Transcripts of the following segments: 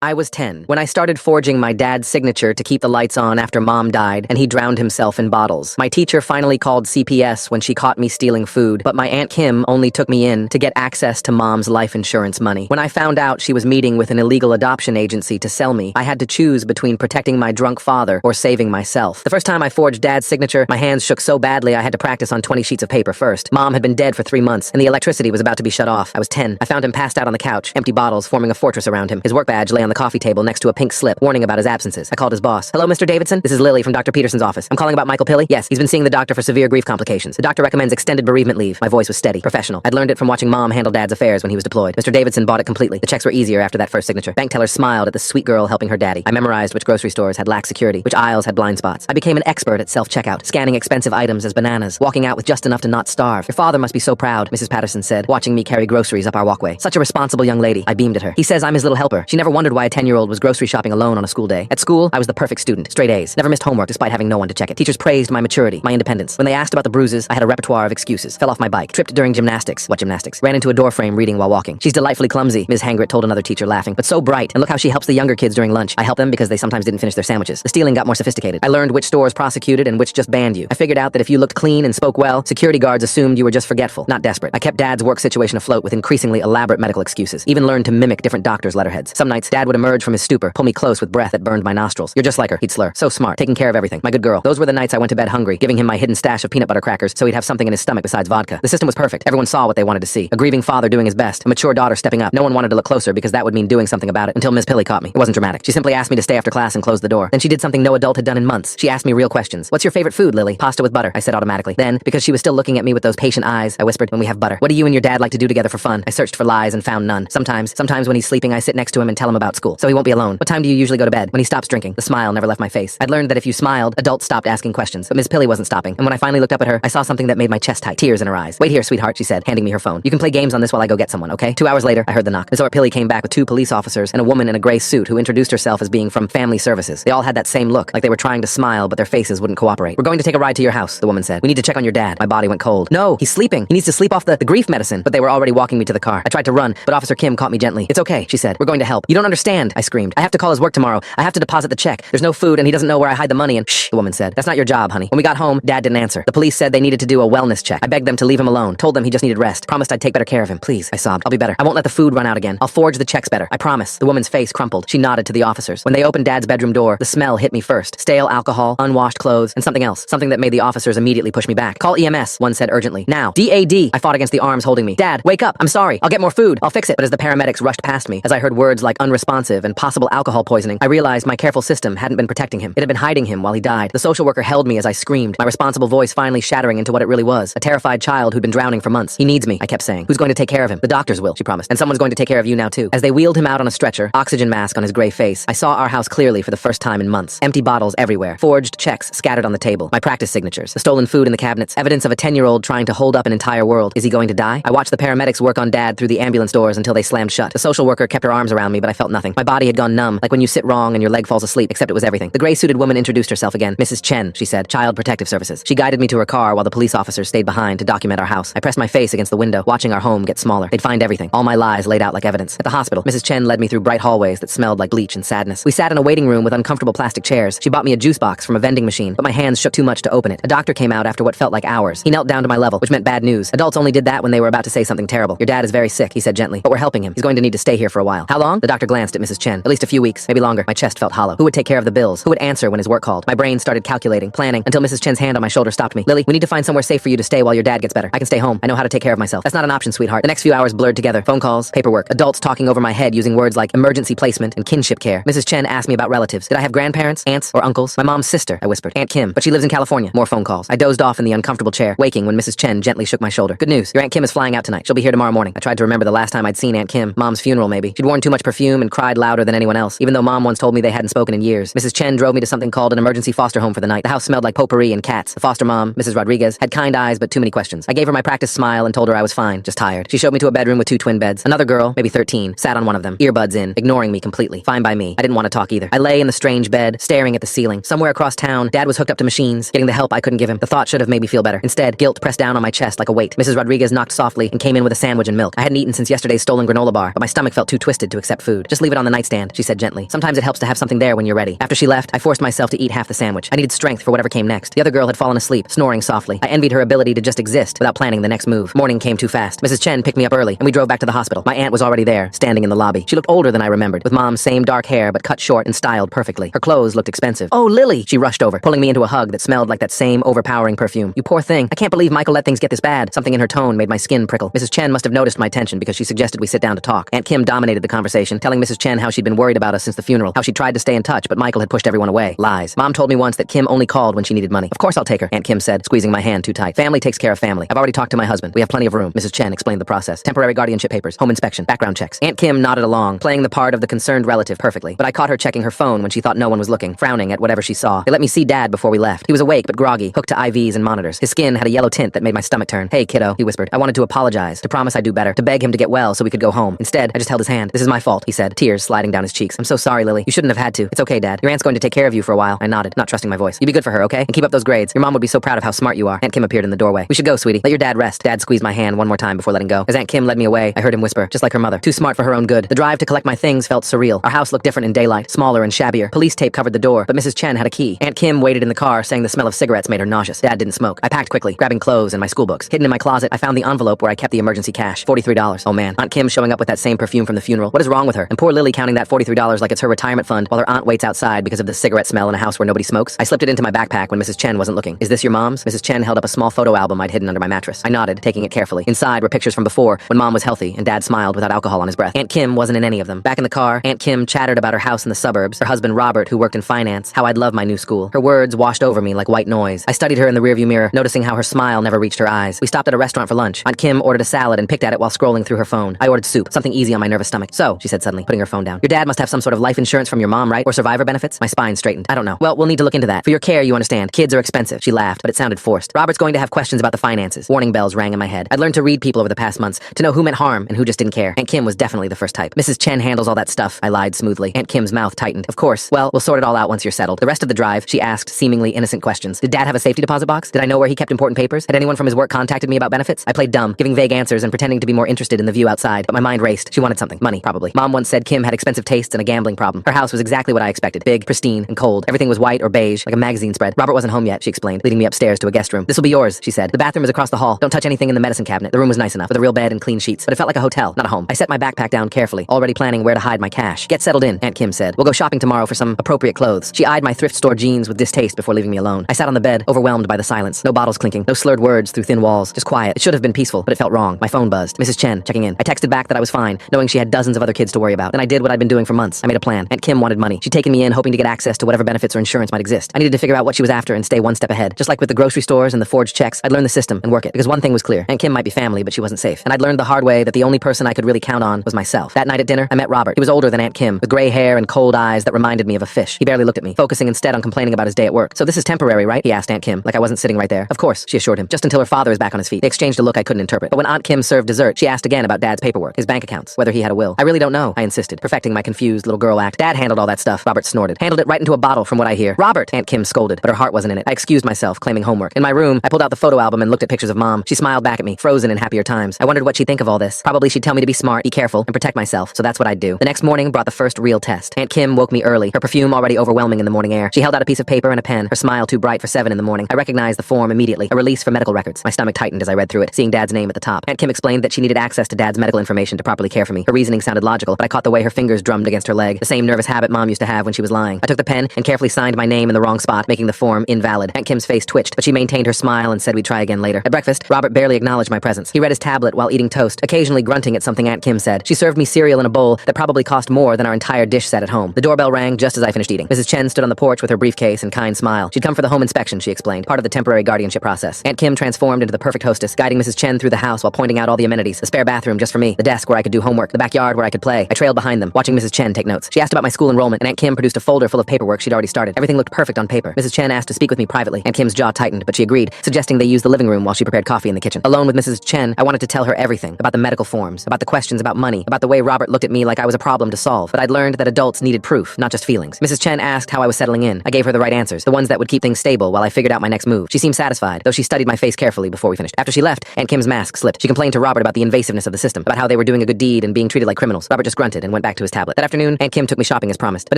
I was 10 when I started forging my dad's signature to keep the lights on after Mom died and he drowned himself in bottles. My teacher finally called CPS when she caught me stealing food, but my Aunt Kim only took me in to get access to Mom's life insurance money. When I found out she was meeting with an illegal adoption agency to sell me, I had to choose between protecting my drunk father or saving myself. The first time I forged Dad's signature, my hands shook so badly I had to practice on 20 sheets of paper first. Mom had been dead for 3 months, and the electricity was about to be shut off. I was 10. I found him passed out on the couch, empty bottles forming a fortress around him. His work badge lay on the coffee table next to a pink slip, warning about his absences. I called his boss. "Hello, Mr. Davidson? This is Lily from Dr. Peterson's office. I'm calling about Michael Pilley." "Yes, he's been seeing the doctor for severe grief complications. The doctor recommends extended bereavement leave." My voice was steady, professional. I'd learned it from watching Mom handle Dad's affairs when he was deployed. Mr. Davidson bought it completely. The checks were easier after that first signature. Bank tellers smiled at the sweet girl helping her daddy. I memorized which grocery stores had lax security, which aisles had blind spots. I became an expert at self-checkout, scanning expensive items as bananas, walking out with just enough to not starve. "Your father must be so proud," Mrs. Patterson said, watching me carry groceries up our walkway. "Such a responsible young lady." I beamed at her. "He says I'm his little helper." She never wondered why a 10-year-old was grocery shopping alone on a school day. At school, I was the perfect student. Straight A's. Never missed homework despite having no one to check it. Teachers praised my maturity, my independence. When they asked about the bruises, I had a repertoire of excuses. Fell off my bike. Tripped during gymnastics. What gymnastics? Ran into a door frame reading while walking. "She's delightfully clumsy," Ms. Hangrit told another teacher, laughing, "but so bright. And look how she helps the younger kids during lunch." I helped them because they sometimes didn't finish their sandwiches. The stealing got more sophisticated. I learned which stores prosecuted and which just banned you. I figured out that if you looked clean and spoke well, security guards assumed you were just forgetful, not desperate. I kept Dad's work situation afloat with increasingly elaborate medical excuses. Even learned to mimic different doctors' letterheads. Some nights, Dad would emerge from his stupor, pull me close with breath that burned my nostrils. "You're just like her," he'd slur. "So smart, taking care of everything. My good girl." Those were the nights I went to bed hungry, giving him my hidden stash of peanut butter crackers so he'd have something in his stomach besides vodka. The system was perfect. Everyone saw what they wanted to see. A grieving father doing his best, a mature daughter stepping up. No one wanted to look closer because that would mean doing something about it until Miss Pilley caught me. It wasn't dramatic. She simply asked me to stay after class and close the door. Then she did something no adult had done in months. She asked me real questions. "What's your favorite food, Lily?" "Pasta with butter," I said automatically. Then, because she was still looking at me with those patient eyes, I whispered, "When we have butter." "What do you and your dad like to do together for fun?" I searched for lies and found none. Sometimes when he's sleeping, I sit next to him and tell him about school, so he won't be alone. "What time do you usually go to bed?" "When he stops drinking." The smile never left my face. I'd learned that if you smiled, adults stopped asking questions, but Miss Pilley wasn't stopping. And when I finally looked up at her, I saw something that made my chest tight, tears in her eyes. "Wait here, sweetheart," she said, handing me her phone. "You can play games on this while I go get someone, okay?" 2 hours later, I heard the knock. Ms. Pilley came back with 2 police officers and a woman in a gray suit who introduced herself as being from Family Services. They all had that same look, like they were trying to smile, but their faces wouldn't cooperate. "We're going to take a ride to your house," the woman said. "We need to check on your dad." My body went cold. "No, he's sleeping. He needs to sleep off the grief medicine." But they were already walking me to the car. I tried to run, but Officer Kim caught me gently. "It's okay," she said. "We're going to help." "You don't understand," I screamed. "I have to call his work tomorrow. I have to deposit the check. There's no food and he doesn't know where I hide the money and—" "Shh," the woman said. "That's not your job, honey." When we got home, Dad didn't answer. The police said they needed to do a wellness check. I begged them to leave him alone. Told them he just needed rest. Promised I'd take better care of him. "Please," I sobbed. "I'll be better. I won't let the food run out again. I'll forge the checks better. I promise." The woman's face crumpled. She nodded to the officers. When they opened Dad's bedroom door, the smell hit me first. Stale alcohol, unwashed clothes, and something else. Something that made the officers immediately push me back. "Call EMS," one said urgently. "Now." "DAD." I fought against the arms holding me. "Dad, wake up. I'm sorry. I'll get more food. I'll fix it." But as the paramedics rushed past me, as I heard words like unresponsive and possible alcohol poisoning, I realized my careful system hadn't been protecting him. It had been hiding him while he died. The social worker held me as I screamed, my responsible voice finally shattering into what it really was. A terrified child who'd been drowning for months. "He needs me," I kept saying. "Who's going to take care of him?" "The doctors will," she promised. "And someone's going to take care of you now too." As they wheeled him out on a stretcher, oxygen mask on his gray face, I saw our house clearly for the first time in months. Empty bottles everywhere. Forged checks scattered on the table. My practice signatures. The stolen food in the cabinets. Evidence of a 10-year-old trying to hold up an entire world. Is he going to die? I watched the paramedics work on Dad through the ambulance doors until they slammed shut. The social worker kept her arms around me, but I felt nothing. My body had gone numb, like when you sit wrong and your leg falls asleep, except it was everything. The gray-suited woman introduced herself again. "Mrs. Chen," she said. "Child Protective Services." She guided me to her car while the police officers stayed behind to document our house. I pressed my face against the window, watching our home get smaller. They'd find everything. All my lies laid out like evidence. At the hospital, Mrs. Chen led me through bright hallways that smelled like bleach and sadness. We sat in a waiting room with uncomfortable plastic chairs. She bought me a juice box from a vending machine, but my hands shook too much to open it. A doctor came out after what felt like hours. He knelt down to my level, which meant bad news. Adults only did that when they were about to say something terrible. "Your dad is very sick," he said gently, "but we're helping him. He's going to need to stay here for a while." "How long?" The doctor glanced at Mrs. Chen. "At least a few weeks, maybe longer." My chest felt hollow. Who would take care of the bills? Who would answer when his work called? My brain started calculating, planning, until Mrs. Chen's hand on my shoulder stopped me. "Lily, we need to find somewhere safe for you to stay while your dad gets better. I can stay home. I know how to take care of myself." "That's not an option, sweetheart." The next few hours blurred together. Phone calls, paperwork, adults talking over my head using words like emergency placement and kinship care. Mrs. Chen asked me about relatives. Did I have grandparents, aunts, or uncles? "My mom's sister," I whispered. "Aunt Kim, but she lives in California." More phone calls. I dozed off in the uncomfortable chair, waking when Mrs. Chen gently shook my shoulder. "Good news. Your Aunt Kim is flying out tonight. She'll be here tomorrow morning." I tried to remember the last time I'd seen Aunt Kim. Mom's funeral, maybe. She'd worn too much perfume and cried louder than anyone else, even though Mom once told me they hadn't spoken in years. Mrs. Chen drove me to something called an emergency foster home for the night. The house smelled like potpourri and cats. The foster mom, Mrs. Rodriguez, had kind eyes but too many questions. I gave her my practice smile and told her I was fine, just tired. She showed me to a bedroom with 2 twin beds. Another girl, maybe 13, sat on one of them, earbuds in, ignoring me completely. Fine by me. I didn't want to talk either. I lay in the strange bed, staring at the ceiling. Somewhere across town, Dad was hooked up to machines, getting the help I couldn't give him. The thought should have made me feel better. Instead, guilt pressed down on my chest like a weight. Mrs. Rodriguez knocked softly and came in with a sandwich and milk. I hadn't eaten since yesterday's stolen granola bar, but my stomach felt too twisted to accept food. "Just leave it it on the nightstand, she said gently. Sometimes it helps to have something there when you're ready. After she left, I forced myself to eat half the sandwich. I needed strength for whatever came next. The other girl had fallen asleep, snoring softly. I envied her ability to just exist without planning the next move. Morning came too fast. Mrs. Chen picked me up early, and we drove back to the hospital. My aunt was already there, standing in the lobby. She looked older than I remembered, with Mom's same dark hair but cut short and styled perfectly. Her clothes looked expensive. "Oh, Lily!" She rushed over, pulling me into a hug that smelled like that same overpowering perfume. "You poor thing. I can't believe Michael let things get this bad." Something in her tone made my skin prickle. Mrs. Chen must have noticed my tension because she suggested we sit down to talk. Aunt Kim dominated the conversation, telling Mrs. Chen how she'd been worried about us since the funeral, how she tried to stay in touch, but Michael had pushed everyone away. Lies. Mom told me once that Kim only called when she needed money. "Of course I'll take her," Aunt Kim said, squeezing my hand too tight. "Family takes care of family. I've already talked to my husband. We have plenty of room." Mrs. Chen explained the process. Temporary guardianship papers, home inspection, background checks. Aunt Kim nodded along, playing the part of the concerned relative perfectly. But I caught her checking her phone when she thought no one was looking, frowning at whatever she saw. They let me see Dad before we left. He was awake but groggy, hooked to IVs and monitors. His skin had a yellow tint that made my stomach turn. "Hey, kiddo," he whispered. I wanted to apologize, to promise I'd do better, to beg him to get well so we could go home. Instead, I just held his hand. "This is my fault," he said, tears sliding down his cheeks. "I'm so sorry, Lily. You shouldn't have had to. It's okay, Dad. Your aunt's going to take care of you for a while." I nodded, not trusting my voice. "You be good for her, okay? And keep up those grades. Your mom would be so proud of how smart you are." Aunt Kim appeared in the doorway. "We should go, sweetie. Let your dad rest." Dad squeezed my hand one more time before letting go. As Aunt Kim led me away, I heard him whisper, just like her mother, "Too smart for her own good." The drive to collect my things felt surreal. Our house looked different in daylight, smaller and shabbier. Police tape covered the door, but Mrs. Chen had a key. Aunt Kim waited in the car, saying the smell of cigarettes made her nauseous. Dad didn't smoke. I packed quickly, grabbing clothes and my school books. Hidden in my closet, I found the envelope where I kept the emergency cash. $43. Oh man. Aunt Kim showing up with that same perfume from the funeral. What is wrong with her? And poor Lily counting that $43 like it's her retirement fund while her aunt waits outside because of the cigarette smell in a house where nobody smokes. I slipped it into my backpack when Mrs. Chen wasn't looking. "Is this your mom's?" Mrs. Chen held up a small photo album I'd hidden under my mattress. I nodded, taking it carefully. Inside were pictures from before, when Mom was healthy and Dad smiled without alcohol on his breath. Aunt Kim wasn't in any of them. Back in the car, Aunt Kim chattered about her house in the suburbs, her husband Robert, who worked in finance, how I'd love my new school. Her words washed over me like white noise. I studied her in the rearview mirror, noticing how her smile never reached her eyes. We stopped at a restaurant for lunch. Aunt Kim ordered a salad and picked at it while scrolling through her phone. I ordered soup, something easy on my nervous stomach. "So," she said suddenly, putting her phone down, "your dad must have some sort of life insurance from your mom, right? Or survivor benefits?" My spine straightened. "I don't know." "Well, we'll need to look into that. For your care, you understand. Kids are expensive." She laughed, but it sounded forced. "Robert's going to have questions about the finances." Warning bells rang in my head. I'd learned to read people over the past months, to know who meant harm and who just didn't care. Aunt Kim was definitely the first type. "Mrs. Chen handles all that stuff," I lied smoothly. Aunt Kim's mouth tightened. "Of course. Well, we'll sort it all out once you're settled." The rest of the drive, she asked seemingly innocent questions. Did Dad have a safety deposit box? Did I know where he kept important papers? Had anyone from his work contacted me about benefits? I played dumb, giving vague answers and pretending to be more interested in the view outside, but my mind raced. She wanted something. Money, probably. Mom once said Kim had expensive tastes and a gambling problem. Her house was exactly what I expected. Big, pristine, and cold. Everything was white or beige, like a magazine spread. Robert wasn't home yet, she explained, leading me upstairs to a guest room. "This will be yours," she said. "The bathroom is across the hall. Don't touch anything in the medicine cabinet." The room was nice enough, with a real bed and clean sheets, but it felt like a hotel, not a home. I set my backpack down carefully, already planning where to hide my cash. "Get settled in," Aunt Kim said. "We'll go shopping tomorrow for some appropriate clothes." She eyed my thrift store jeans with distaste before leaving me alone. I sat on the bed, overwhelmed by the silence. No bottles clinking, no slurred words through thin walls, just quiet. It should have been peaceful, but it felt wrong. My phone buzzed. Mrs. Chen, checking in. I texted back that I was fine, knowing she had dozens of other kids to worry about. Then I did what I'd been doing for months. I made a plan. Aunt Kim wanted money. She'd taken me in, hoping to get access to whatever benefits or insurance might exist. I needed to figure out what she was after and stay one step ahead. Just like with the grocery stores and the forged checks, I'd learn the system and work it. Because one thing was clear. Aunt Kim might be family, but she wasn't safe. And I'd learned the hard way that the only person I could really count on was myself. That night at dinner, I met Robert. He was older than Aunt Kim, with gray hair and cold eyes that reminded me of a fish. He barely looked at me, focusing instead on complaining about his day at work. "So this is temporary, right?" he asked Aunt Kim, like I wasn't sitting right there. "Of course," she assured him, "just until her father is back on his feet." They exchanged a look I couldn't interpret. But when Aunt Kim served dessert, she asked again about Dad's paperwork, his bank accounts, whether he had a will. "I really don't know," I insisted, perfecting my confused little girl act. "Dad handled all that stuff," Robert snorted. "Handled it right into a bottle from what I hear." "Robert!" Aunt Kim scolded, but her heart wasn't in it. I excused myself, claiming homework. In my room, I pulled out the photo album and looked at pictures of Mom. She smiled back at me, frozen in happier times. I wondered what she'd think of all this. Probably she'd tell me to be smart, be careful, and protect myself, so that's what I'd do. The next morning brought the first real test. Aunt Kim woke me early, her perfume already overwhelming in the morning air. She held out a piece of paper and a pen, her smile too bright for 7 in the morning. I recognized the form immediately, a release for medical records. My stomach tightened as I read through it, seeing Dad's name at the top. Aunt Kim explained that she needed access to Dad's medical information to properly care for me. Her reasoning sounded logical, but I caught the way her fingers drummed against her leg, the same nervous habit Mom used to have when she was lying. I took the pen and carefully signed my name in the wrong spot, making the form invalid. Aunt Kim's face twitched, but she maintained her smile and said we'd try again later. At breakfast, Robert barely acknowledged my presence. He read his tablet while eating toast, occasionally grunting at something Aunt Kim said. She served me cereal in a bowl that probably cost more than our entire dish set at home. The doorbell rang just as I finished eating. Mrs. Chen stood on the porch with her briefcase and kind smile. She'd come for the home inspection, she explained, part of the temporary guardianship process. Aunt Kim transformed into the perfect hostess, guiding Mrs. Chen through the house while pointing out all the amenities. The spare bathroom just for me, the desk where I could do homework, the backyard where I could play. I trailed behind them, watching Mrs. Chen take notes. She asked about my school enrollment, and Aunt Kim produced a folder full of paperwork she'd already started. Everything looked perfect on paper. Mrs. Chen asked to speak with me privately. Aunt Kim's jaw tightened, but she agreed, suggesting they use the living room while she prepared coffee in the kitchen. Alone with Mrs. Chen, I wanted to tell her everything about the medical forms, about the questions about money, about the way Robert looked at me like I was a problem to solve. But I'd learned that adults needed proof, not just feelings. Mrs. Chen asked how I was settling in. I gave her the right answers, the ones that would keep things stable while I figured out my next move. She seemed satisfied, though she studied my face carefully before we finished. After she left, Aunt Kim's mask slipped. She complained to Robert about the invasiveness of the system, about how they were doing a good deed and being treated like criminals. Robert just grunted and went back to his tablet. That afternoon, Aunt Kim took me shopping as promised. But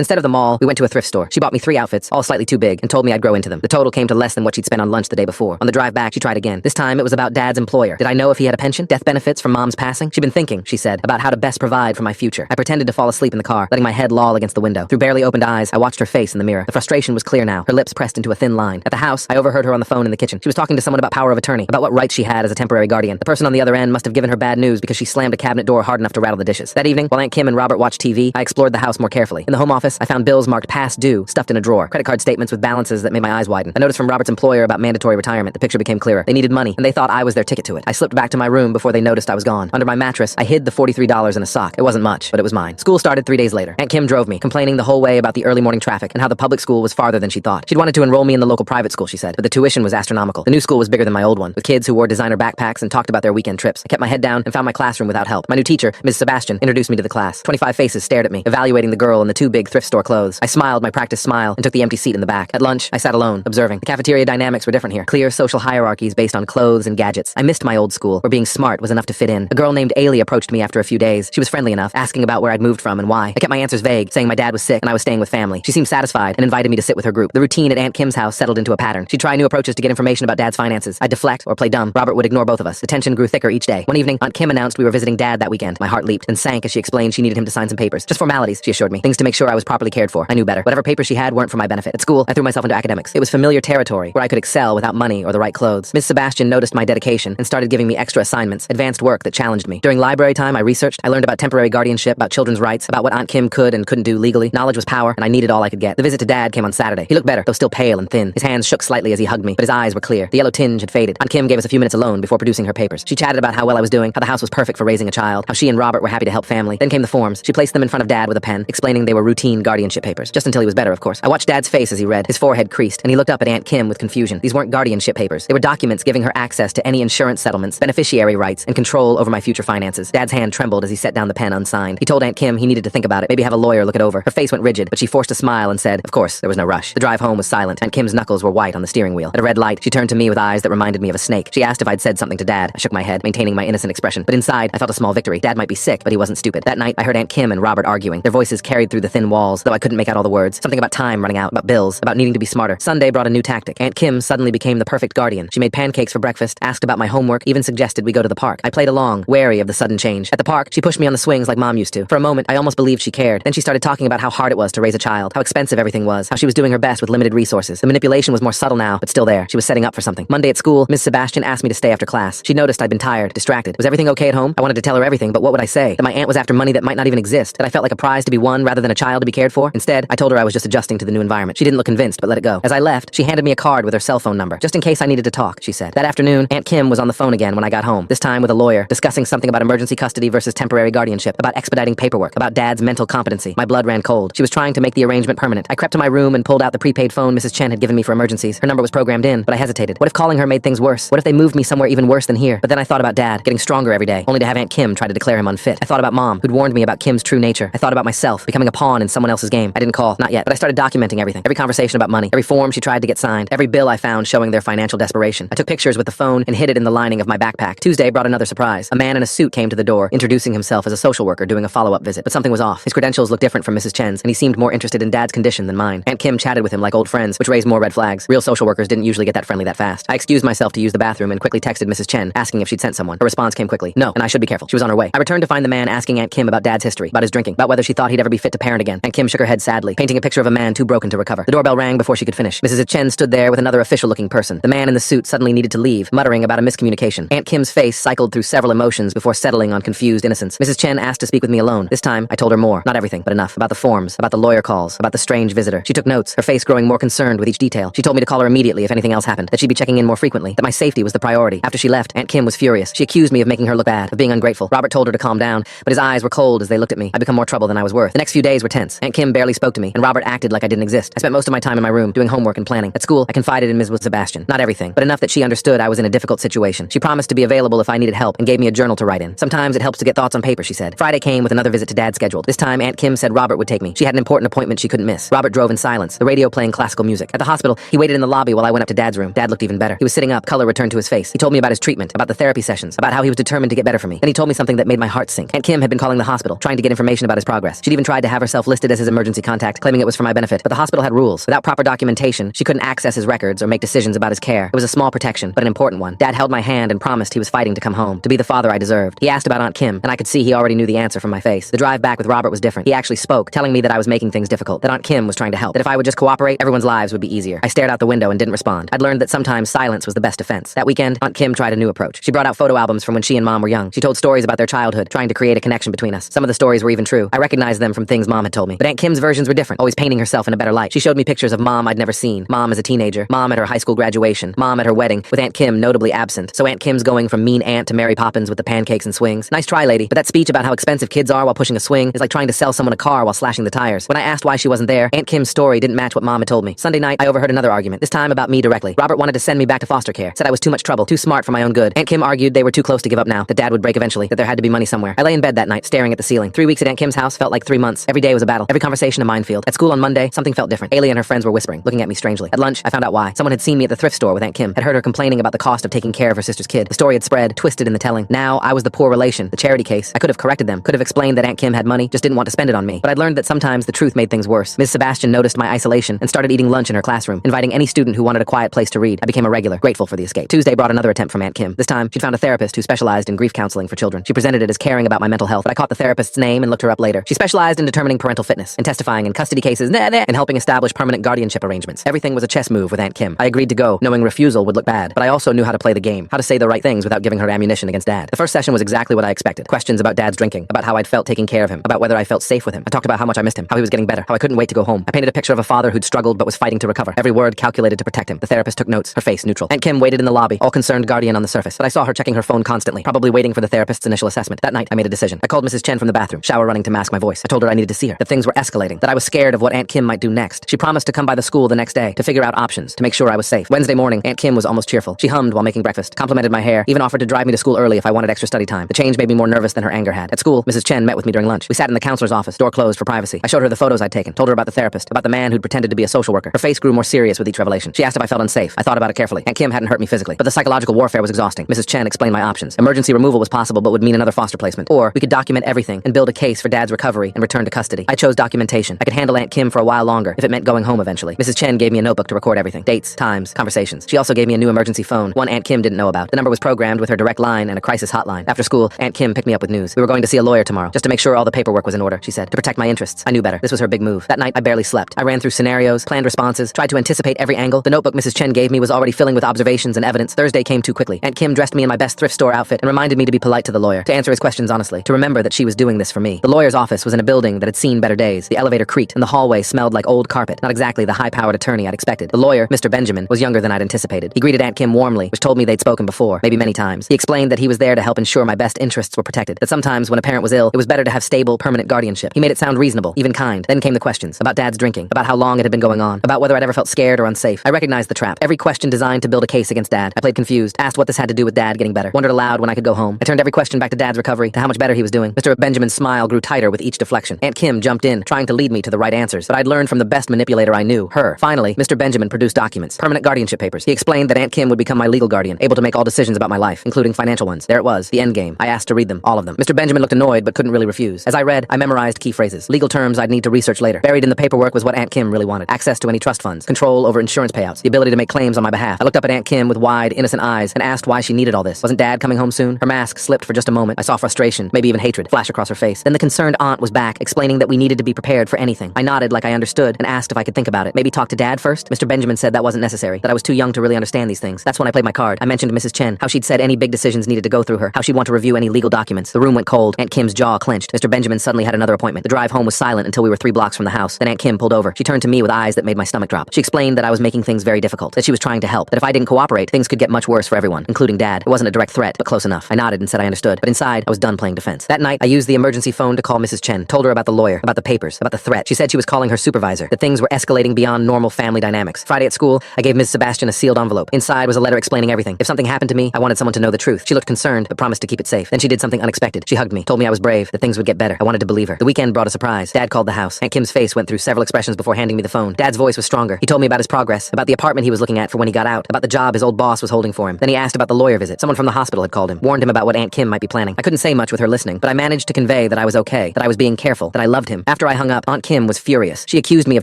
instead of the mall, we went to a thrift store. She bought me 3 outfits, all slightly too big, and told me I'd grow into them. The total came to less than what she'd spent on lunch the day before. On the drive back, she tried again. This time, it was about Dad's employer. Did I know if he had a pension? Death benefits from Mom's passing? She'd been thinking, she said, about how to best provide for my future. I pretended to fall asleep in the car, letting my head loll against the window. Through barely opened eyes, I watched her face in the mirror. The frustration was clear now, her lips pressed into a thin line. At the house, I overheard her on the phone in the kitchen. She was talking to someone about power of attorney, about what rights she had as a temporary guardian. The person on the other end must have given her bad news because she slammed a cabinet door hard enough to rattle the dishes. That evening, while Aunt Kim and Robert watched TV, I explored the house more carefully. In the home office, I found bills marked past due, stuffed in a drawer. Credit card statements with balances that made my eyes widen. A notice from Robert's employer about mandatory retirement. The picture became clearer. They needed money, and they thought I was their ticket to it. I slipped back to my room before they noticed I was gone. Under my mattress, I hid the $43 in a sock. It wasn't much, but it was mine. School started 3 days later. Aunt Kim drove me, complaining the whole way about the early morning traffic and how the public school was farther than she thought. She'd wanted to enroll me in the local private school, she said, but the tuition was astronomical. The new school was bigger than my old one, with kids who wore designer backpacks and talked about their weekend trips. I kept my head down and found my classroom without help. My new teacher, Ms. Sebastian, introduced me to the class. 25 faces stared at me, evaluating the girl in the 2 big thrift store clothes. I smiled my practice smile and took the empty seat in the back. At lunch, I sat alone, observing. The cafeteria dynamics were different here. Clear social hierarchies based on clothes and gadgets. I missed my old school, where being smart was enough to fit in. A girl named Ailey approached me after a few days. She was friendly enough, asking about where I'd moved from and why. I kept my answers vague, saying my dad was sick and I was staying with family. She seemed satisfied and invited me to sit with her group. The routine at Aunt Kim's house settled into a pattern. She'd try new approaches to get information about Dad's finances. I'd deflect or play dumb. Robert would ignore both of us. The tension grew thicker each day. One evening, Aunt Kim announced we were visiting Dad that weekend. My heart leaped and sank as she explained she needed him to sign some papers. Just formalities, she assured me. Things to make sure I was properly cared for. I knew better. Whatever papers she had weren't for my benefit. At school, I threw myself into academics. It was familiar territory where I could excel without money or the right clothes. Ms. Sebastian noticed my dedication and started giving me extra assignments, advanced work that challenged me. During library time, I researched. I learned about temporary guardianship, about children's rights, about what Aunt Kim could and couldn't do legally. Knowledge was power, and I needed all I could get. The visit to Dad came on Saturday. He looked better, though still pale and thin. His hands shook slightly as he hugged me, but his eyes were clear. The yellow tinge had faded. Aunt Kim gave us a few minutes alone before producing her papers. She chatted about how well I was doing, how the house was perfect for raising a child, how she and Robert were happy to help family. Then came the forms. She placed them in front of Dad with a pen, explaining they were routine guardianship papers. Just until he was better, of course. I watched Dad's face as he read. His forehead creased, and he looked up at Aunt Kim with confusion. These weren't guardianship papers. They were documents giving her access to any insurance settlements, beneficiary rights, and control over my future finances. Dad's hand trembled as he set down the pen unsigned. He told Aunt Kim he needed to think about it, maybe have a lawyer look it over. Her face went rigid, but she forced a smile and said, of course, there was no rush. The drive home was silent. Aunt Kim's knuckles were white on the steering wheel. At a red light, she turned to me with eyes that reminded me of a snake. She asked if I'd said something to Dad. I shook my head, maintaining my innocent expression. But inside, I felt a small victory. Dad might be sick, but he wasn't stupid. That night, I heard Aunt Kim and Robert arguing. Their voices carried through the thin walls, though I couldn't make out all the words. Something about time running out, about bills, about needing to be smarter. Sunday brought a new tactic. Aunt Kim suddenly became the perfect guardian. She made pancakes for breakfast, asked about my homework, even suggested we go to the park. I played along, wary of the sudden change. At the park, she pushed me on the swings like Mom used to. For a moment, I almost believed she cared. Then she started talking about how hard it was to raise a child, how expensive everything was, how she was doing her best with limited resources. The manipulation was more subtle now, but still there. She was setting up for something. Monday at school, Ms. Sebastian asked me to stay after class. She noticed I'd been tired, distracted. Was everything okay at home? I wanted to tell her everything, but what would I say? That my aunt was after money that might not even exist, that I felt like a prize to be won rather than a child to be cared for? Instead, I told her I was just adjusting to the new environment. She didn't look convinced, but let it go. As I left, she handed me a card with her cell phone number, just in case I needed to talk, she said. That afternoon, Aunt Kim was on the phone again when I got home, this time with a lawyer, discussing something about emergency custody versus temporary guardianship, about expediting paperwork, about Dad's mental competency. My blood ran cold. She was trying to make the arrangement permanent. I crept to my room and pulled out the prepaid phone Mrs. Chen had given me for emergencies. Her number was programmed in, but I hesitated. What if calling her made things worse? What if they moved me somewhere even worse than here? But then I thought about Dad, getting stronger every day, only to have Aunt Kim try to declare him unfit. I thought about Mom, who'd warned me about Kim's true nature. I thought about myself, becoming a pawn in someone else's game. I didn't call, not yet, but I started documenting everything. Every conversation about money, every form she tried to get signed, every bill I found showing their financial desperation. I took pictures with the phone and hid it in the lining of my backpack. Tuesday brought another surprise. A man in a suit came to the door, introducing himself as a social worker doing a follow-up visit. But something was off. His credentials looked different from Mrs. Chen's, and he seemed more interested in Dad's condition than mine. Aunt Kim chatted with him like old friends, which raised more red flags. Real social workers didn't usually get that friendly that fast. I excused myself to use the bathroom and quickly texted Mrs. Chen, asking if she'd sent someone. Her response came quickly. No, and I should be careful. She was on her way. I returned to find the man asking Aunt Kim about Dad's history, about his drinking, about whether she thought he'd ever be fit to parent again. Aunt Kim shook her head sadly, painting a picture of a man too broken to recover. The doorbell rang before she could finish. Mrs. Chen stood there with another official-looking person. The man in the suit suddenly needed to leave, muttering about a miscommunication. Aunt Kim's face cycled through several emotions before settling on confused innocence. Mrs. Chen asked to speak with me alone. This time, I told her more. Not everything, but enough. About the forms, about the lawyer calls, about the strange visitor. She took notes, her face growing more concerned with each detail. She told me to call her immediately if anything else happened, that she'd be checking in more frequently, that my safety was the priority. After she left, Aunt Kim was furious. She accused me of making her look bad, of being ungrateful. Robert told her to calm down, but his eyes were cold as they looked at me. I'd become more trouble than I was worth. The next few days were tense. Aunt Kim barely spoke to me, and Robert acted like I didn't exist. I spent most of my time in my room, doing homework and planning. At school, I confided in Ms. Sebastian. Not everything, but enough that she understood I was in a difficult situation. She promised to be available if I needed help and gave me a journal to write in. Sometimes it helps to get thoughts on paper, she said. Friday came with another visit to Dad scheduled. This time, Aunt Kim said Robert would take me. She had an important appointment she couldn't miss. Robert drove in silence, the radio playing classical music. At the hospital, he waited in the lobby while I went up to Dad's room. Dad looked even better. He was sitting up, color returned to his face. He told me about his treatment, about the therapy sessions, about how he was determined to get better for me. Then he told me something that made my heart sink. Aunt Kim had been calling the hospital, trying to get information about his progress. She'd even tried to have herself listed as his emergency contact, claiming it was for my benefit. But the hospital had rules. Without proper documentation, she couldn't access his records or make decisions about his care. It was a small protection, but an important one. Dad held my hand and promised he was fighting to come home, to be the father I deserved. He asked about Aunt Kim, and I could see he already knew the answer from my face. The drive back with Robert was different. He actually spoke, telling me that I was making things difficult, that Aunt Kim was trying to help, that if I would just cooperate, everyone's lives would be easier. I stared out the window and didn't respond. I'd learned that sometimes silence was the best defense. That weekend, Aunt Kim tried a new approach. She brought out photo albums from when she and Mom were young. She told stories about their childhood, trying to create a connection between us. Some of the stories were even true. I recognized them from things Mom had told me. But Aunt Kim's versions were different, always painting herself in a better light. She showed me pictures of Mom I'd never seen. Mom as a teenager. Mom at her high school graduation. Mom at her wedding, with Aunt Kim notably absent. So Aunt Kim's going from mean aunt to Mary Poppins with the pancakes and swings. Nice try, lady. But that speech about how expensive kids are while pushing a swing is like trying to sell someone a car while slashing the tires. When I asked why she wasn't there, Aunt Kim's story didn't match what Mom had told me. Sunday night, I overheard another argument, this time about me directly. Robert wanted to send me back to foster care. Said I was too much trouble, too smart for my own good. Aunt Kim argued they were too close to give up now, that Dad would break eventually, that there had to be money somewhere. I lay in bed that night, staring at the ceiling. 3 weeks at Aunt Kim's house felt like 3 months. Every day was a battle. Every conversation a minefield. At school on Monday, something felt different. Ailey and her friends were whispering, looking at me strangely. At lunch, I found out why. Someone had seen me at the thrift store with Aunt Kim, had heard her complaining about the cost of taking care of her sister's kid. The story had spread, twisted in the telling. Now, I was the poor relation, the charity case. I could have corrected them, could have explained that Aunt Kim had money, just didn't want to spend it on me. But I'd learned that sometimes the truth made things worse. Ms. Sebastian noticed my isolation and started eating lunch in her classroom, inviting any student who wanted a quiet place to read. I became a regular, grateful for the escape. Tuesday brought another attempt from Aunt Kim. This time, she'd found a therapist who specialized in grief counseling for children. She presented it as caring about my mental health, but I caught the therapist's name and looked her up later. She specialized in determining parental fitness, in testifying in custody cases, and helping establish permanent guardianship arrangements. Everything was a chess move with Aunt Kim. I agreed to go, knowing refusal would look bad, but I also knew how to play the game, how to say the right things without giving her ammunition against Dad. The first session was exactly what I expected. Questions about Dad's drinking, about how I'd felt taking care of him, about whether I felt safe with him. I talked about how much I missed him, how he was getting better, how I couldn't wait to go home. I painted a picture of a father who'd struggled but was fighting to recover. Every word calculated to protect him. The therapist took notes, her face neutral. Aunt Kim waited in the lobby, all concerned guardian on the surface, but I saw her checking her phone constantly, probably waiting for the therapist's initial assessment. That night, I made a decision. I called Mrs. Chen from the bathroom, shower running to mask my voice. I told her I needed to see her, that things were escalating, that I was scared of what Aunt Kim might do next. She promised to come by the school the next day to figure out options, to make sure I was safe. Wednesday morning, Aunt Kim was almost cheerful. She hummed while making breakfast, complimented my hair, even offered to drive me to school early if I wanted extra study time. The change made me more nervous than her anger had. At school, Mrs. Chen met with me during lunch. We sat in the counselor's office, door closed for privacy. I showed her the photos I'd taken, told her about the therapist, about the man who'd pretended to be a social worker. Her face grew more serious with each revelation. She asked if I felt unsafe. I thought about it carefully. Aunt Kim hadn't hurt me physically, but the psychological warfare was exhausting. Mrs. Chen explained my options. Emergency removal was possible, but would mean another foster placement. Or we could document everything and build a case for Dad's recovery and return to custody. I chose documentation. I could handle Aunt Kim for a while longer if it meant going home eventually. Mrs. Chen gave me a notebook to record everything. Dates, times, conversations. She also gave me a new emergency phone, one Aunt Kim didn't know about. The number was programmed with her direct line and a crisis hotline. After school, Aunt Kim picked me up with news. We were going to see a lawyer tomorrow, just to make sure all the paperwork was in order, she said, to protect my interests. I knew better. This was her big move. That night, I barely slept. I ran through scenarios, planned responses, tried to anticipate every angle. The notebook Mrs. Chen gave me was already filling with observations and evidence. Thursday came too quickly. Aunt Kim dressed me in my best thrift store outfit and reminded me to be polite to the lawyer, to answer his questions honestly, to remember that she was doing this for me. The lawyer's office was in a building that had seen better days. The elevator creaked, and the hallway smelled like old carpet. Not exactly the high-powered attorney I'd expected. The lawyer, Mr. Benjamin, was younger than I'd anticipated. He greeted Aunt Kim warmly, which told me they'd spoken before, maybe many times. He explained that he was there to help ensure my best interests were protected, that sometimes when a parent was ill, it was better to have stable, permanent guardianship. He made it sound reasonable, even kind. Then came the questions about Dad's drinking, about how long it had been going on, about whether I'd ever felt scared or unsafe. I recognized the trap. Every question designed to build a case against Dad. I played confused, asked what this had to do with Dad getting better, wondered aloud when I could go home. I turned every question back to Dad's recovery, to how much better he was doing. Mr. Benjamin's smile grew tighter with each deflection. Aunt Kim jumped in, trying to lead me to the right answers, but I'd learned from the best manipulator I knew, her. Finally, Mr. Benjamin produced documents, permanent guardianship papers. He explained that Aunt Kim would become my legal guardian, able to make all decisions about my life, including financial ones. There it was, the end game. I asked to read them, all of them. Mr. Benjamin looked annoyed, but couldn't really refuse. As I read, I memorized key phrases, legal terms I'd need to research later. Buried in the paperwork was what Aunt Kim really wanted: access to any trust funds, control over insurance payouts, the ability to make claims on my behalf. I looked up at Aunt Kim with wide, innocent eyes and asked why she needed all this. Wasn't Dad coming home soon? Her mask slipped for just a moment. I saw frustration, maybe even hatred, flash across her face. Then the concerned aunt was back, explaining that we needed to be prepared for anything. I nodded like I understood and asked if I could think about it. Maybe talk to Dad first? Mr. Benjamin said that wasn't necessary, that I was too young to really understand these things. That's when I played my card. I mentioned to Mrs. Chen how she'd said any big decisions needed to go through her, how she'd want to review any legal documents. The room went cold. Aunt Kim's jaw clenched. Mr. Benjamin suddenly had another appointment. The drive home was silent until we were 3 blocks from the house. Then Aunt Kim pulled over. She turned to me with eyes that made my stomach drop. She explained that I was making things very difficult, that she was trying to help, that if I didn't cooperate, things could get much worse for everyone, including Dad. It wasn't a direct threat, but close enough. I nodded and said I understood, but inside, I was done playing defense. That night, I used the emergency phone to call Mrs. Chen, told her about the lawyer, about the papers, about the threat. She said she was calling her supervisor, that things were escalating beyond normal family dynamics. Friday at school, I gave Ms. Sebastian a sealed envelope. Inside was a letter explaining everything. If something happened to me, I wanted someone to know the truth. She looked concerned, but promised to keep it safe. Then she did something unexpected. She hugged me, told me I was brave, that things would get better. I wanted to believe her. The weekend brought a surprise. Dad called the house. Aunt Kim's face went through several expressions before handing me the phone. Dad's voice was stronger. He told me about his progress, about the apartment he was looking at for when he got out, about the job his old boss was holding for him. Then he asked about the lawyer visit. Someone from the hospital had called him, warned him about what Aunt Kim might be planning. I couldn't say much with her listening, but I managed to convey way that I was okay, that I was being careful, that I loved him. After I hung up, Aunt Kim was furious. She accused me of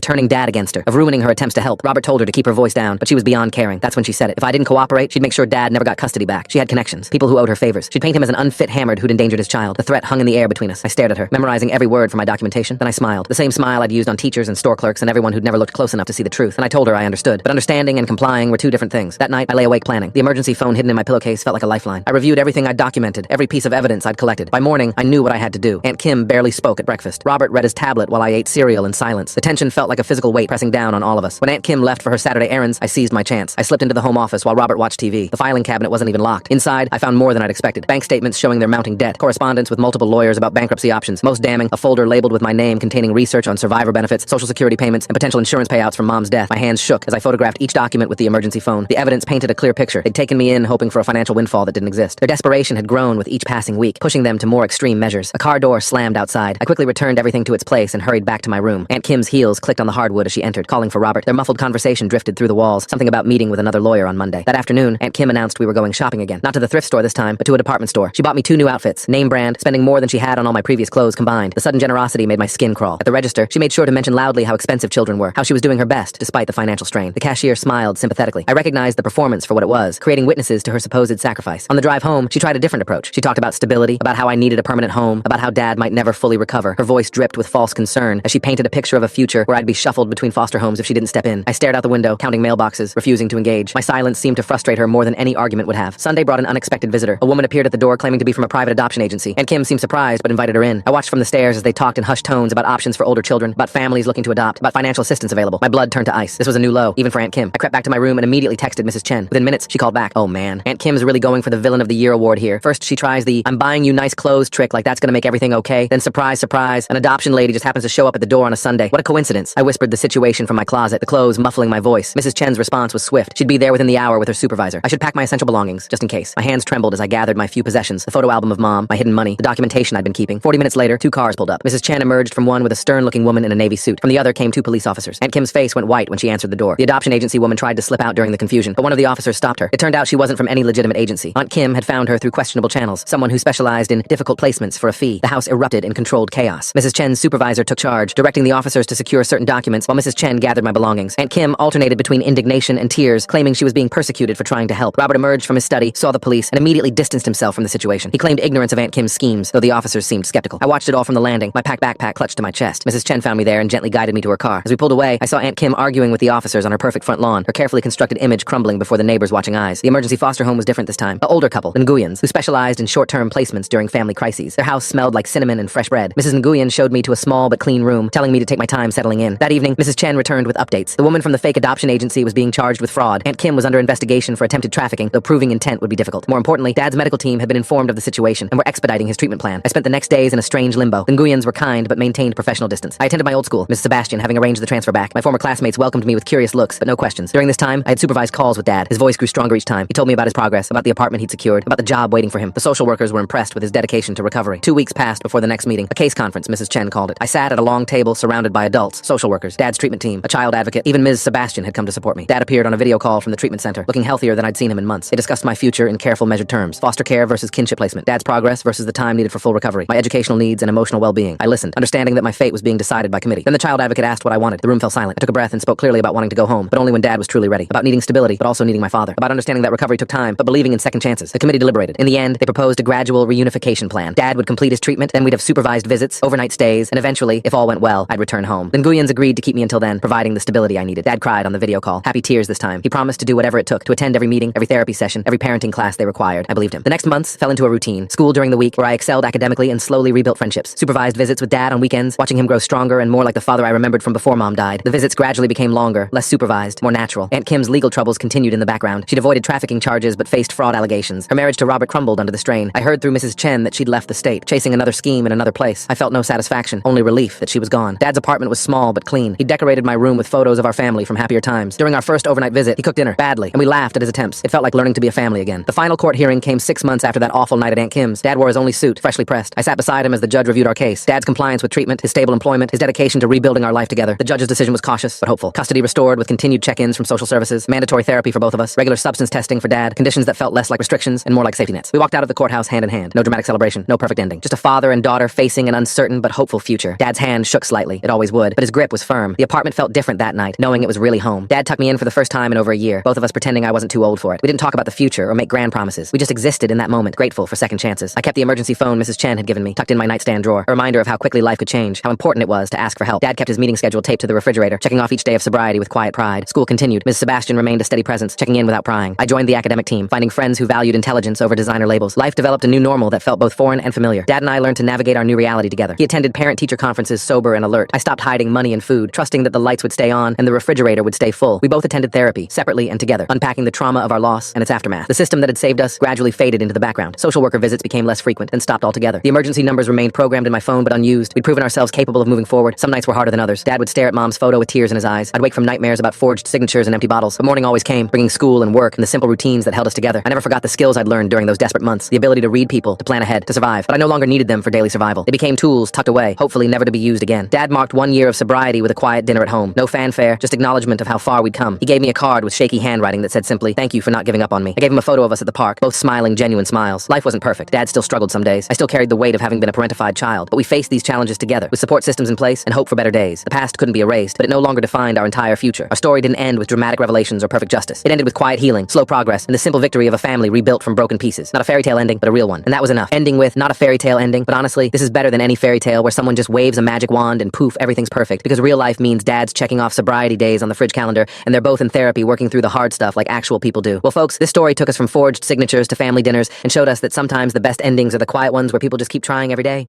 turning Dad against her, of ruining her attempts to help. Robert told her to keep her voice down, but she was beyond caring. That's when she said it. If I didn't cooperate, she'd make sure Dad never got custody back. She had connections, people who owed her favors. She'd paint him as an unfit hammered who'd endangered his child. The threat hung in the air between us. I stared at her, memorizing every word for my documentation. Then I smiled. The same smile I'd used on teachers and store clerks and everyone who'd never looked close enough to see the truth. And I told her I understood. But understanding and complying were two different things. That night, I lay awake planning. The emergency phone hidden in my pillowcase felt like a lifeline. I reviewed everything I'd documented, every piece of evidence I'd collected. By morning, I knew what I had to do. Aunt Kim barely spoke at breakfast. Robert read his tablet while I ate cereal in silence. The tension felt like a physical weight pressing down on all of us. When Aunt Kim left for her Saturday errands, I seized my chance. I slipped into the home office while Robert watched TV. The filing cabinet wasn't even locked. Inside, I found more than I'd expected. Bank statements showing their mounting debt, correspondence with multiple lawyers about bankruptcy options. Most damning, a folder labeled with my name containing research on survivor benefits, Social Security payments, and potential insurance payouts from Mom's death. My hands shook as I photographed each document with the emergency phone. The evidence painted a clear picture. They'd taken me in hoping for a financial windfall that didn't exist. Their desperation had grown with each passing week, pushing them to more extreme measures. A car door slammed outside. I quickly returned everything to its place and hurried back to my room. Aunt Kim's heels clicked on the hardwood as she entered, calling for Robert. Their muffled conversation drifted through the walls, something about meeting with another lawyer on Monday. That afternoon, Aunt Kim announced we were going shopping again. Not to the thrift store this time, but to a department store. She bought me 2 new outfits, name brand, spending more than she had on all my previous clothes combined. The sudden generosity made my skin crawl. At the register, she made sure to mention loudly how expensive children were, how she was doing her best despite the financial strain. The cashier smiled sympathetically. I recognized the performance for what it was, creating witnesses to her supposed sacrifice. On the drive home, she tried a different approach. She talked about stability, about how I needed a permanent home, about how Dad might never fully recover. Her voice dripped with false concern as she painted a picture of a future where I'd be shuffled between foster homes if she didn't step in. I stared out the window, counting mailboxes, refusing to engage. My silence seemed to frustrate her more than any argument would have. Sunday brought an unexpected visitor. A woman appeared at the door claiming to be from a private adoption agency. Aunt Kim seemed surprised but invited her in. I watched from the stairs as they talked in hushed tones about options for older children, about families looking to adopt, about financial assistance available. My blood turned to ice. This was a new low, even for Aunt Kim. I crept back to my room and immediately texted Mrs. Chen. Within minutes, she called back. Oh man, Aunt Kim's really going for the Villain of the Year award here. First, she tries the "I'm buying you nice clothes" trick like that's gonna make everything okay. Then surprise, surprise, an adoption lady just happens to show up at the door on a Sunday. What a coincidence. I whispered the situation from my closet, the clothes muffling my voice. Mrs. Chen's response was swift. She'd be there within the hour with her supervisor. I should pack my essential belongings, just in case. My hands trembled as I gathered my few possessions, the photo album of Mom, my hidden money, the documentation I'd been keeping. 40 minutes later, 2 cars pulled up. Mrs. Chen emerged from one with a stern-looking woman in a navy suit. From the other came 2 police officers. Aunt Kim's face went white when she answered the door. The adoption agency woman tried to slip out during the confusion, but one of the officers stopped her. It turned out she wasn't from any legitimate agency. Aunt Kim had found her through questionable channels, someone who specialized in difficult placements for a fee. The house erupted in controlled chaos. Mrs. Chen's supervisor took charge, directing the officers to secure certain documents while Mrs. Chen gathered my belongings. Aunt Kim alternated between indignation and tears, claiming she was being persecuted for trying to help. Robert emerged from his study, saw the police, and immediately distanced himself from the situation. He claimed ignorance of Aunt Kim's schemes, though the officers seemed skeptical. I watched it all from the landing, my packed backpack clutched to my chest. Mrs. Chen found me there and gently guided me to her car. As we pulled away, I saw Aunt Kim arguing with the officers on her perfect front lawn, her carefully constructed image crumbling before the neighbors' watching eyes. The emergency foster home was different this time. The older couple, the Nguyens, who specialized in short-term placements during family crises. Their house smelled like cinnamon and fresh bread. Mrs. Nguyen showed me to a small but clean room, telling me to take my time settling in. That evening, Mrs. Chen returned with updates. The woman from the fake adoption agency was being charged with fraud. Aunt Kim was under investigation for attempted trafficking, though proving intent would be difficult. More importantly, Dad's medical team had been informed of the situation and were expediting his treatment plan. I spent the next days in a strange limbo. The Nguyens were kind but maintained professional distance. I attended my old school, Mrs. Sebastian having arranged the transfer back. My former classmates welcomed me with curious looks, but no questions. During this time, I had supervised calls with Dad. His voice grew stronger each time. He told me about his progress, about the apartment he'd secured, about the job waiting for him. The social workers were impressed with his dedication to recovery. 2 weeks passed before the next meeting. A case conference, Mrs. Chen called it. I sat at a long table surrounded by adults, social workers, Dad's treatment team, a child advocate. Even Ms. Sebastian had come to support me. Dad appeared on a video call from the treatment center, looking healthier than I'd seen him in months. They discussed my future in careful, measured terms. Foster care versus kinship placement. Dad's progress versus the time needed for full recovery. My educational needs and emotional well-being. I listened, understanding that my fate was being decided by committee. Then the child advocate asked what I wanted. The room fell silent. I took a breath and spoke clearly about wanting to go home, but only when Dad was truly ready. About needing stability, but also needing my father. About understanding that recovery took time, but believing in second chances. The committee deliberated. In the end, they proposed a gradual reunification plan. Dad would complete his treatment, then we'd have supervised visits, overnight stays, and eventually, if all went well, I'd return home. The Nguyens agreed to keep me until then, providing the stability I needed. Dad cried on the video call. Happy tears this time. He promised to do whatever it took, to attend every meeting, every therapy session, every parenting class they required. I believed him. The next months fell into a routine. School during the week, where I excelled academically and slowly rebuilt friendships. Supervised visits with Dad on weekends, watching him grow stronger and more like the father I remembered from before Mom died. The visits gradually became longer, less supervised, more natural. Aunt Kim's legal troubles continued in the background. She'd avoided trafficking charges but faced fraud allegations. Her marriage to Robert crumbled under the strain. I heard through Mrs. Chen that she'd left the state, chasing another scheme in another place. I felt no satisfaction, only relief that she was gone. Dad's apartment was small but clean. He decorated my room with photos of our family from happier times. During our first overnight visit, he cooked dinner, badly, and we laughed at his attempts. It felt like learning to be a family again. The final court hearing came 6 months after that awful night at Aunt Kim's. Dad wore his only suit, freshly pressed. I sat beside him as the judge reviewed our case. Dad's compliance with treatment, his stable employment, his dedication to rebuilding our life together. The judge's decision was cautious but hopeful. Custody restored with continued check-ins from social services, mandatory therapy for both of us, regular substance testing for Dad, conditions that felt less like restrictions and more like safety nets. We walked out of the courthouse hand in hand. No dramatic celebration, no perfect ending, just a father and daughter facing an uncertain but hopeful future. Dad's hand shook slightly. It always would, but his grip was firm. The apartment felt different that night, knowing it was really home. Dad tucked me in for the first time in over a year, both of us pretending I wasn't too old for it. We didn't talk about the future or make grand promises. We just existed in that moment, grateful for second chances. I kept the emergency phone Mrs. Chen had given me, tucked in my nightstand drawer, a reminder of how quickly life could change, how important it was to ask for help. Dad kept his meeting schedule taped to the refrigerator, checking off each day of sobriety with quiet pride. School continued. Ms. Sebastian remained a steady presence, checking in without prying. I joined the academic team, finding friends who valued intelligence over designer labels. Life developed a new normal that felt both foreign and familiar. Dad and I learned to navigate our new reality together. He attended parent-teacher conferences sober and alert. I stopped hiding money and food, trusting that the lights would stay on and the refrigerator would stay full. We both attended therapy, separately and together, unpacking the trauma of our loss and its aftermath. The system that had saved us gradually faded into the background. Social worker visits became less frequent and stopped altogether. The emergency numbers remained programmed in my phone but unused. We'd proven ourselves capable of moving forward. Some nights were harder than others. Dad would stare at Mom's photo with tears in his eyes. I'd wake from nightmares about forged signatures and empty bottles. But morning always came, bringing school and work and the simple routines that held us together. I never forgot the skills I'd learned during those desperate months. The ability to read people, to plan ahead, to survive. But I no longer needed them for daily survival. They became tools tucked away, hopefully never to be used again. Dad marked 1 year of sobriety with a quiet dinner at home. No fanfare, just acknowledgement of how far we'd come. He gave me a card with shaky handwriting that said simply, "Thank you for not giving up on me." I gave him a photo of us at the park, both smiling, genuine smiles. Life wasn't perfect. Dad still struggled some days. I still carried the weight of having been a parentified child. But we faced these challenges together, with support systems in place and hope for better days. The past couldn't be erased, but it no longer defined our entire future. Our story didn't end with dramatic revelations or perfect justice. It ended with quiet healing, slow progress, and the simple victory of a family rebuilt from broken pieces. Not a fairy tale ending, but a real one. And that was enough. Ending with not a fairy tale ending, but honestly, this is better than any fairy tale where someone just waves a magic wand and poof, everything's perfect. Because real life means Dad's checking off sobriety days on the fridge calendar, and they're both in therapy working through the hard stuff like actual people do. Well, folks, this story took us from forged signatures to family dinners and showed us that sometimes the best endings are the quiet ones where people just keep trying every day.